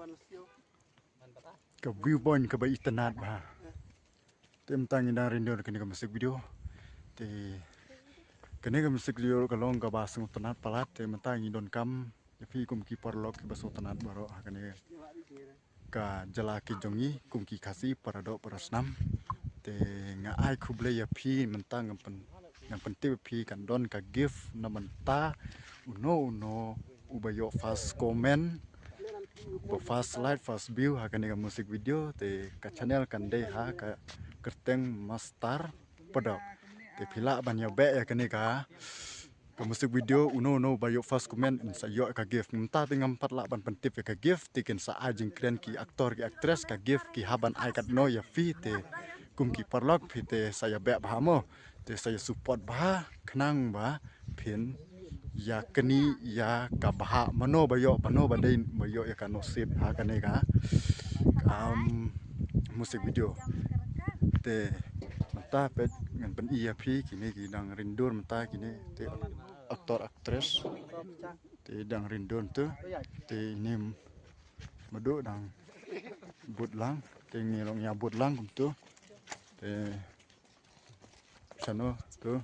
ke view point ke bai tanat ba tem tang ina rindu ke ni musik video te kene ke musik video ke long ke basung tanat palat te mentang don kam ya pi kum ki porlok ke basung tanat baro kene ka jala ki jongi kum ki khasi parado parasnam te nga ai khuble ya pi mentang yang penting pi kan don ka gift na menta uno ubayo fast comment fast like fast view ha kan musik video te ka channel kan de ha ka kerteng master pada te pila ban ya be ya kan ka musik video uno bayo fast comment sa yo ka gift menta tingam 4 la ban pentip ka gift tiken sa ajing kren ki aktor ki actress ka gift ki haban ai kat no ya fi te kum ki parlok fi te saya be ba mo te saya support ba khnang ba pin ya keni ya ka bah mano bayo pano badain bayo ya kan sip ha kan ka musik video te mata pet ngan pen iya pi kini ki dang rindur mata kini te aktor aktris te dang rindur tu te ni madu dang budlang te ngilong ya budlang kum tu te chano tu